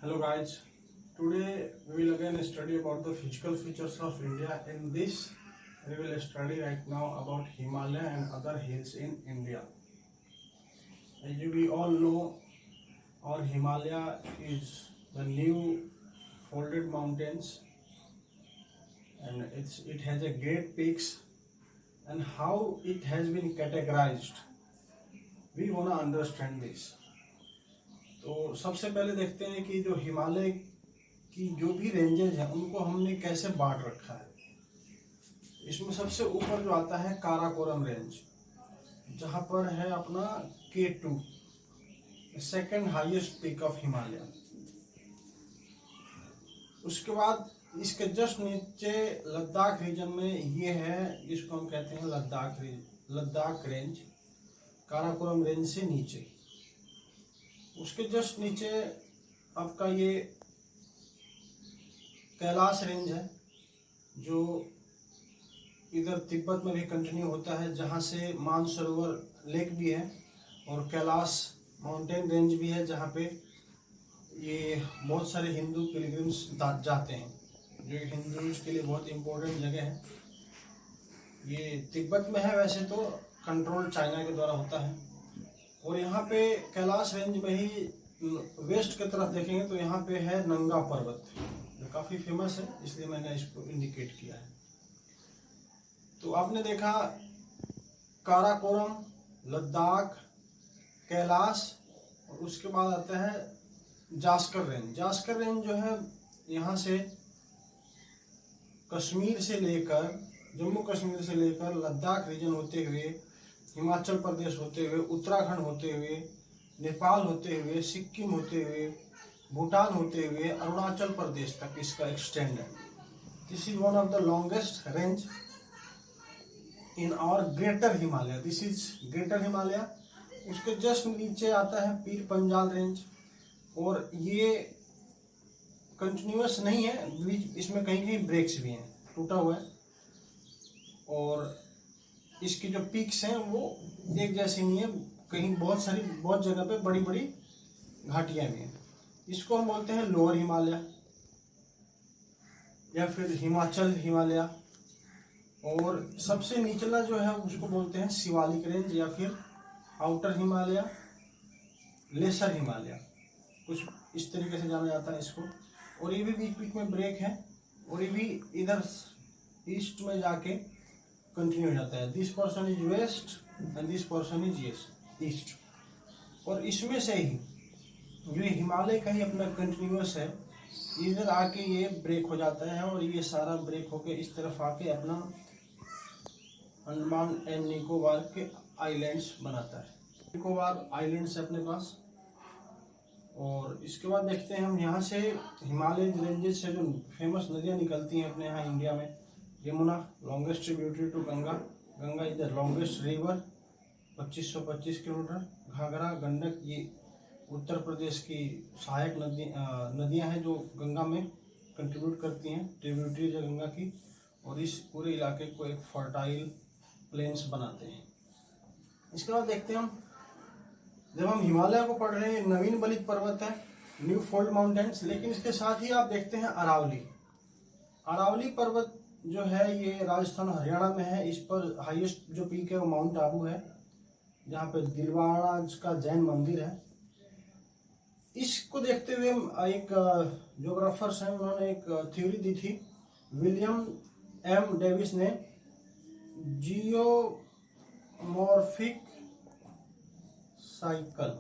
Hello guys, today we will again study about the physical features of India. In this, we will study right now about Himalaya and other hills in India. As we all know, our Himalaya is the new folded mountains, and it has a great peaks, and how it has been categorized. We wanna understand this. तो सबसे पहले देखते हैं कि जो हिमालय की जो भी रेंजेस हैं उनको हमने कैसे बांट रखा है। इसमें सबसे ऊपर जो आता है काराकोरम रेंज, जहां पर है अपना K2, second highest peak of Himalaya. उसके बाद इसके जस्ट नीचे लद्दाख रीजन में ये है जिसको हम कहते हैं लद्दाख रेंज, काराकोरम रेंज से नीचे। उसके जस्ट नीचे आपका ये कैलाश रेंज है, जो इधर तिब्बत में भी कंटिन्यू होता है, जहाँ से मानसरोवर लेक भी है, और कैलाश माउंटेन रेंज भी है, जहाँ पे ये बहुत सारे हिंदू पिलग्रिम्स जाते हैं, जो हिंदूज के लिए बहुत इम्पोर्टेंट जगह है। ये तिब्बत में है, वैसे तो कंट्रोल चाइना के द्वारा होता है। और यहाँ पे कैलाश रेंज में ही वेस्ट की तरफ देखेंगे तो यहाँ पे है नंगा पर्वत, जो काफ़ी फेमस है, इसलिए मैंने इसको इंडिकेट किया है। तो आपने देखा काराकोरम, लद्दाख, कैलाश, और उसके बाद आता है जास्कर रेंज। जास्कर रेंज जो है यहाँ से कश्मीर से लेकर, जम्मू कश्मीर से लेकर लद्दाख रीजन होते हुए, हिमाचल प्रदेश होते हुए, उत्तराखंड होते हुए, नेपाल होते हुए, सिक्किम होते हुए, भूटान होते हुए, अरुणाचल प्रदेश तक इसका एक्सटेंड है। This is one of the longest range in our greater Himalaya. This is greater Himalaya. उसके जस्ट नीचे आता है पीर पंजाल रेंज, और ये कंटिन्यूअस नहीं है, इसमें कहीं कहीं ब्रेक्स भी हैं, टूटा हुआ है। और इसकी जो पीक्स हैं वो एक जैसी नहीं है, कहीं बहुत जगह पे बड़ी बड़ी घाटियां भी हैं। इसको हम बोलते हैं लोअर हिमालय या फिर हिमाचल हिमालय। और सबसे निचला जो है उसको बोलते हैं शिवालिक रेंज या फिर आउटर हिमालय, लेसर हिमालय, कुछ इस तरीके से जाना जाता है इसको। और ये भी बीच बीच में ब्रेक है, और ये भी इधर ईस्ट में जाके कंटिन्यू हो जाता है। This person is west and this person is east. और इसमें से ही जो हिमालय का ही अपना कंटिन्यूअस है, इधर आके ये ब्रेक हो जाता है, और ये सारा ब्रेक होके इस तरफ आके अपना अंडमान एंड निकोबार के आइलैंड्स बनाता है। निकोबार आइलैंड्स है अपने पास। और इसके बाद देखते हैं हम यहाँ से हिमालय रेंजेस से जो फेमस नदियाँ निकलती हैं अपने यहाँ इंडिया में। Yamuna, longest tributary to Ganga. Ganga is the longest river, 2525 kilometre. Ghaghara, Gandak, ये उत्तर प्रदेश की सहायक नदियाँ हैं जो गंगा में कंट्रीब्यूट करती हैं, ट्रिब्यूटरीज है गंगा की, और इस पूरे इलाके को एक फर्टाइल प्लेन्स बनाते हैं। इसके बाद देखते हैं हम, जब हम हिमालय को पढ़ रहे हैं, नवीन बलित पर्वत है, न्यू फोल्ड माउंटेन्स, लेकिन इसके साथ ही आप देखते हैं अरावली। अरावली पर्वत जो है ये राजस्थान हरियाणा में है। इस पर हाईएस्ट जो पीक है वो माउंट आबू है, जहाँ पे दिलवाड़ा का जैन मंदिर है। इसको देखते हुए एक ज्योग्राफर्स हैं, उन्होंने एक थ्योरी दी थी, विलियम एम डेविस ने, जियोमॉर्फिक साइकिल।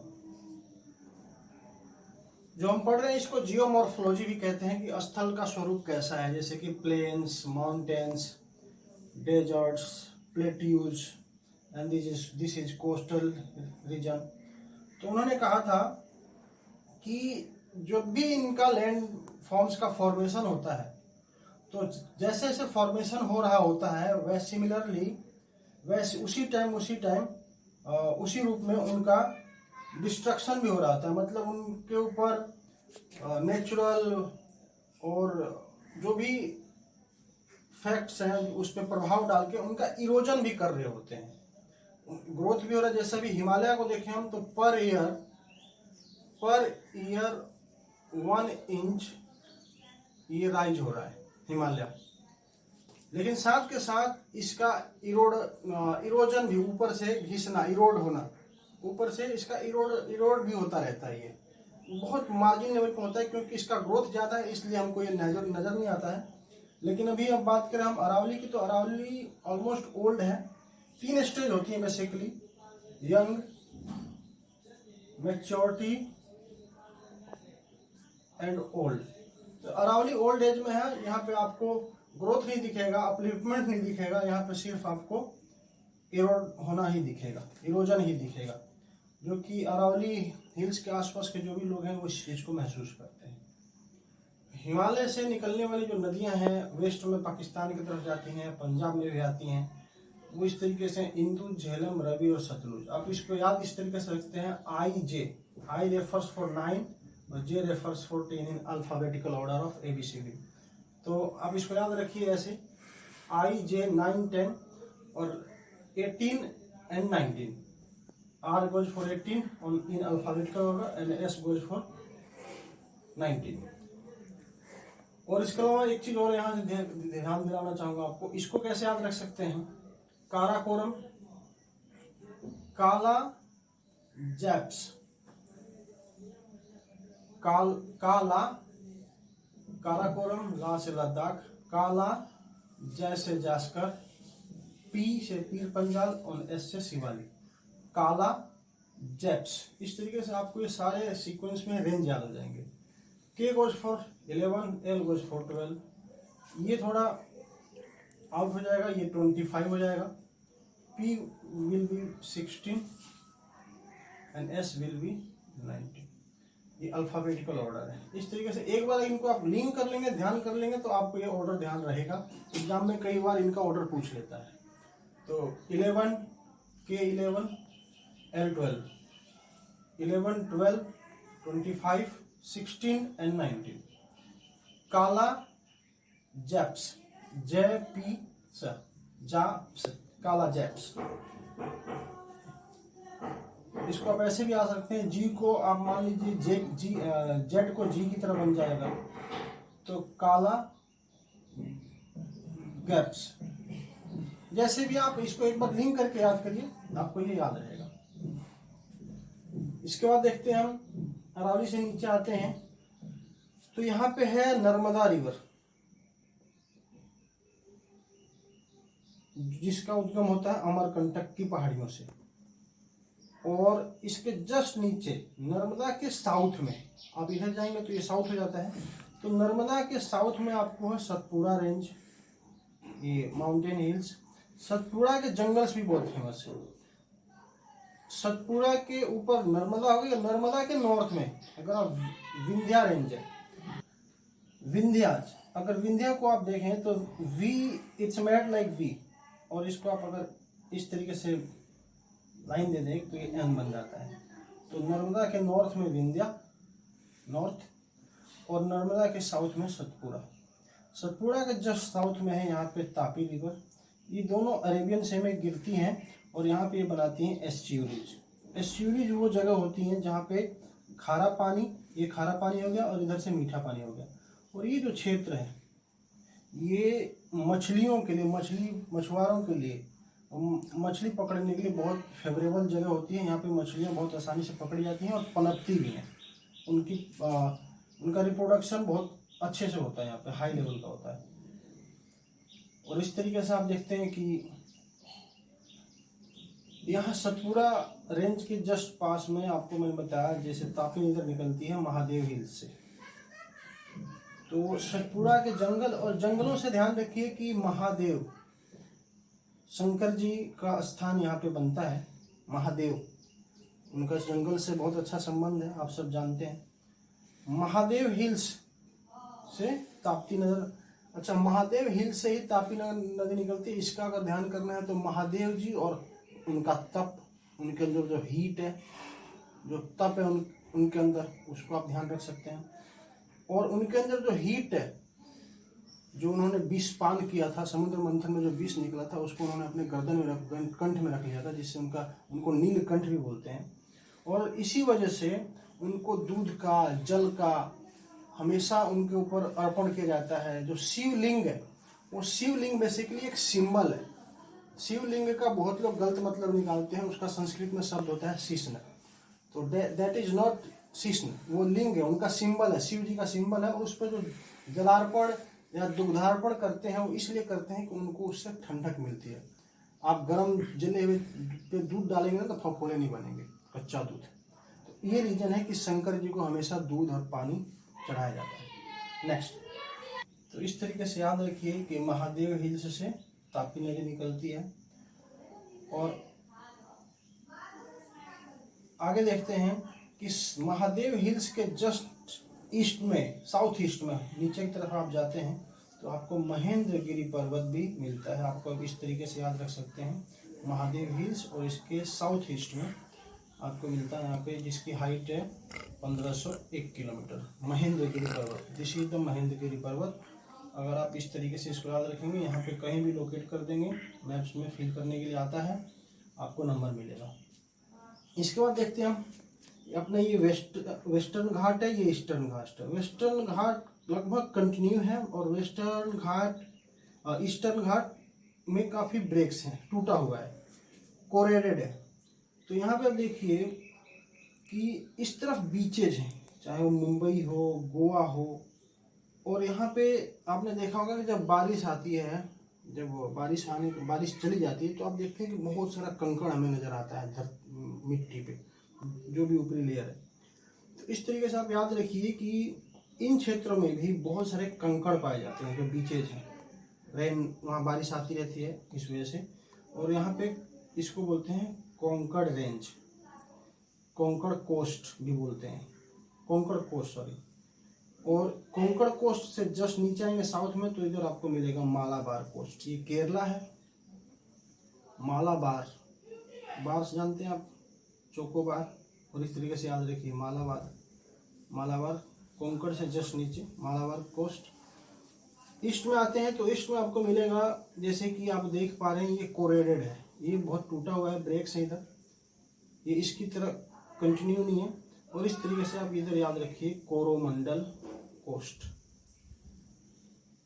जो हम पढ़ रहे हैं इसको जियोमॉर्फोलॉजी भी कहते हैं, कि स्थल का स्वरूप कैसा है, जैसे कि plains, mountains, deserts, plateaus, and this is coastal region. तो उन्होंने कहा था कि जब भी इनका लैंड फॉर्म्स का फॉर्मेशन होता है, तो जैसे जैसे फॉर्मेशन हो रहा होता है, वैसे सिमिलरली वैसे उसी टाइम उसी रूप में उनका डिस्ट्रक्शन भी हो रहा था। मतलब उनके ऊपर नेचुरल और जो भी फैक्ट्स हैं उस पर प्रभाव डाल के उनका इरोजन भी कर रहे होते हैं, ग्रोथ भी हो रहा है। जैसे भी हिमालय को देखें हम, तो पर ईयर 1 इंच ये राइज हो रहा है हिमालय, लेकिन साथ के साथ इसका इरोजन भी, ऊपर से घिसना, इरोड होना, ऊपर से इसका इरोड भी होता रहता है। ये बहुत मार्जिन लेवल पर होता है क्योंकि इसका ग्रोथ ज़्यादा है, इसलिए हमको ये नजर नहीं आता है। लेकिन अभी अब बात करें हम अरावली की, तो अरावली ऑलमोस्ट ओल्ड है। 3 स्टेज होती है basically, young, maturity and old. तो अरावली ओल्ड एज में है, यहाँ पे आपको ग्रोथ नहीं दिखेगा, अपलिफ्टमेंट नहीं दिखेगा, यहाँ पे सिर्फ आपको इरोड होना ही दिखेगा, इरोजन ही दिखेगा, जो कि अरावली हिल्स के आसपास के जो भी लोग हैं वो इस चीज़ को महसूस करते हैं। हिमालय से निकलने वाली जो नदियां हैं वेस्ट में पाकिस्तान की तरफ जाती हैं, पंजाब में भी आती हैं, वो इस तरीके से इंदु, झेलम, रवि और सतलुज। आप इसको याद इस तरीके से रखते हैं, IJ, I रेफर्स फॉर 9 और J refers for 10 in alphabetical order of ABCD। तो आप इसको याद रखिए ऐसे, IJ 9, 10 और 18 and 19। R goes for 18 on in alphabetical order and S goes for 19। और इसके अलावा एक चीज और यहाँ से ध्यान दिलाना चाहूंगा आपको, इसको कैसे याद रख सकते हैं। काराकोरम, काला जैप्स, काला, काराकोरम, ला से लद्दाख, काला, जै से जास्कर, पी से पीर पंजाल और एस से शिवालिक, काला जैप्स। इस तरीके से आपको ये सारे सीक्वेंस में रेंज याद हो जाएंगे। K goes for 11, L goes for 12, ये थोड़ा आउट हो जाएगा, ये 25 हो जाएगा, P will be 16 and S will be 19। ये अल्फाबेटिकल ऑर्डर है। इस तरीके से एक बार इनको आप लिंक कर लेंगे, ध्यान कर लेंगे, तो आपको ये ऑर्डर ध्यान रहेगा। एग्जाम में कई बार इनका ऑर्डर पूछ लेता है। तो 11, K11, L12, 11, 12, 25, 16 and 19। काला जैप्स, JP जाप्स, काला जैप्स। इसको आप ऐसे भी आ सकते हैं, जी को आप मान लीजिए जेड को जी की तरह बन जाएगा, तो काला गैप्स। जैसे भी आप इसको एक बार लिंक करके याद करिए, आपको ये याद रहेगा। इसके बाद देखते हैं हम अरावली से नीचे आते हैं, तो यहाँ पे है नर्मदा रिवर, जिसका उद्गम होता है अमरकंटक की पहाड़ियों से। और इसके जस्ट नीचे नर्मदा के साउथ में, आप इधर जाएंगे तो ये साउथ हो जाता है, तो नर्मदा के साउथ में आपको है सतपुड़ा रेंज, ये माउंटेन हिल्स। सतपुड़ा के जंगल्स भी बहुत फेमस है। सतपुड़ा के ऊपर नर्मदा हो गई, नर्मदा के नॉर्थ में अगर आप विंध्या रेंज है, विंध्या, अगर विंध्या को आप देखें तो V it's made like V, और इसको आप अगर इस तरीके से लाइन दे दें तो ये N बन जाता है। तो नर्मदा के नॉर्थ में विंध्या, नॉर्थ, और नर्मदा के साउथ में सतपुड़ा। सतपुड़ा के जस्ट साउथ में है यहाँ पे तापी रिवर। ये दोनों अरेबियन सी में गिरती हैं और यहाँ पे ये बनाती हैं एस्च्यूरीज। एस्च्यूरीज वो जगह होती हैं जहाँ पे खारा पानी, ये खारा पानी हो गया और इधर से मीठा पानी हो गया। और ये जो क्षेत्र है ये मछलियों के लिए, मछुआरों के लिए, मछली पकड़ने के लिए बहुत फेवरेबल जगह होती है। यहाँ पे मछलियाँ बहुत आसानी से पकड़ी जाती हैं और पनपती भी हैं। उनका रिप्रोडक्शन बहुत अच्छे से होता है, यहाँ पे हाई लेवल का होता है। और इस तरीके से आप देखते हैं कि यहाँ सतपुड़ा रेंज के जस्ट पास में आपको मैंने बताया, जैसे तापी इधर निकलती है महादेव हिल्स से, तो सतपुड़ा के जंगल और जंगलों से ध्यान रखिए कि महादेव शंकर जी का स्थान यहाँ पे बनता है। महादेव, उनका जंगल से बहुत अच्छा संबंध है, आप सब जानते हैं। महादेव हिल्स से ताप्ती नगर, अच्छा महादेव हिल्स से ही तापी नदी निकलती है। इसका अगर ध्यान करना है तो महादेव जी और उनका तप, उनके अंदर जो हीट है, जो तप है उनके अंदर, उसको आप ध्यान रख सकते हैं। और उनके अंदर जो हीट है, जो उन्होंने विष पान किया था, समुद्र मंथन में जो विष निकला था उसको उन्होंने अपने गर्दन में कंठ में रख लिया था, जिससे उनको नीलकंठ भी बोलते हैं। और इसी वजह से उनको दूध का, जल का हमेशा उनके ऊपर अर्पण किया जाता है। जो शिवलिंग है, वो शिवलिंग बेसिकली एक सिंबल है। शिवलिंग का बहुत लोग गलत मतलब निकालते हैं, उसका संस्कृत में शब्द होता है शिष्ण। तो दैट इज नॉट शिष्ण, वो लिंग है, उनका सिंबल है, शिव जी का सिंबल है। उस पर जो जलार्पण या दुग्धार्पण करते हैं वो इसलिए करते हैं कि उनको उससे ठंडक मिलती है। आप गर्म जले हुए पे दूध डालेंगे ना तो फफोले नहीं बनेंगे, कच्चा दूध। तो ये रीजन है कि शंकर जी को हमेशा दूध और पानी चढ़ाया जाता है। नेक्स्ट, तो इस तरीके से याद रखिए कि महादेव हिल्स से तापी नदी निकलती है। और आगे देखते हैं कि महादेव हिल्स के जस्ट ईस्ट में, साउथ ईस्ट में नीचे की तरफ आप जाते हैं तो आपको महेंद्रगिरी पर्वत भी मिलता है। आपको इस तरीके से याद रख सकते हैं, महादेव हिल्स और इसके साउथ ईस्ट में आपको मिलता है यहाँ पे, जिसकी हाइट है 1501 किलोमीटर, महेंद्रगिरी पर्वत। दिस इज द महेंद्रगिरी पर्वत। अगर आप इस तरीके से इसको याद रखेंगे, यहाँ पे कहीं भी लोकेट कर देंगे, मैप्स में फिल करने के लिए आता है, आपको नंबर मिलेगा। इसके बाद देखते हैं हम अपना ये वेस्टर्न घाट है, ये ईस्टर्न घाट है। वेस्टर्न घाट लगभग कंटिन्यू है और वेस्टर्न घाट ईस्टर्न घाट में काफ़ी ब्रेक्स हैं, टूटा हुआ है, कोरेडेड है। तो यहाँ पे देखिए कि इस तरफ बीचेज हैं, चाहे वो मुंबई हो, गोवा हो। और यहाँ पे आपने देखा होगा कि जब बारिश आती है, जब बारिश चली जाती है तो आप देखते हैं कि बहुत सारा कंकड़ हमें नज़र आता है मिट्टी पे, जो भी ऊपरी लेयर है। तो इस तरीके से आप याद रखिए कि इन क्षेत्रों में भी बहुत सारे कंकड़ पाए जाते हैं, जो बीचेज हैं। रेन, वहाँ बारिश आती रहती है इस वजह से। और यहाँ पे इसको बोलते हैं कोंकण रेंज, कोंकण कोस्ट भी बोलते हैं, कोंकण कोस्ट सॉरी। और कोंकण कोस्ट से जस्ट नीचे आएंगे साउथ में तो इधर आपको मिलेगा मालाबार कोस्ट। ये केरला है। मालाबार, बार से जानते हैं आप, चोकोबार। और इस तरीके से याद रखिए मालाबार, मालाबार कोंकण से जस्ट नीचे मालाबार कोस्ट। ईस्ट में आते हैं तो ईस्ट में आपको मिलेगा, जैसे कि आप देख पा रहे हैं, ये कोरेडेड है, ये बहुत टूटा हुआ है, ब्रेक्स है इधर, ये इसकी तरह कंटिन्यू नहीं है। और इस तरीके से आप इधर याद रखिए कोरोमंडल कोस्ट।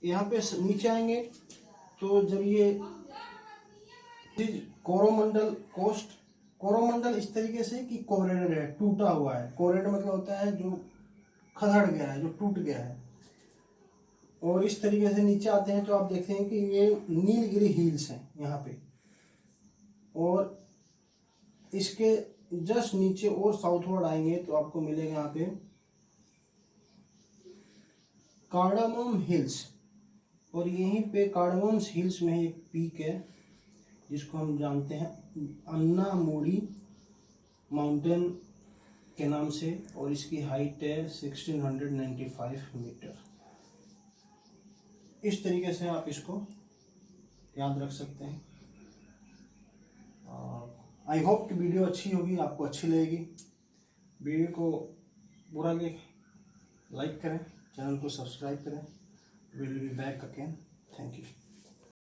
यहाँ पे नीचे आएंगे तो जब ये कोरोमंडल कोस्ट, कोरोमंडल इस तरीके से कि कोरेडेड है, टूटा हुआ है। कोरेड मतलब होता है जो खदड़ गया है, जो टूट गया है। और इस तरीके से नीचे आते हैं तो आप देखते हैं कि ये नीलगिरी हिल्स हैं यहाँ पे। और इसके जस्ट नीचे और साउथवर्ड आएंगे तो आपको मिलेगा यहाँ पे कार्डामम हिल्स। और यहीं पे कार्डामम हिल्स में एक पीक है जिसको हम जानते हैं अन्नामुडी माउंटेन के नाम से, और इसकी हाइट है 1695 मीटर। इस तरीके से आप इसको याद रख सकते हैं। आई होप कि वीडियो अच्छी होगी, आपको अच्छी लगेगी। वीडियो को बुरा लगे लाइक करें, चैनल को सब्सक्राइब करें। Will be back again. Thank you.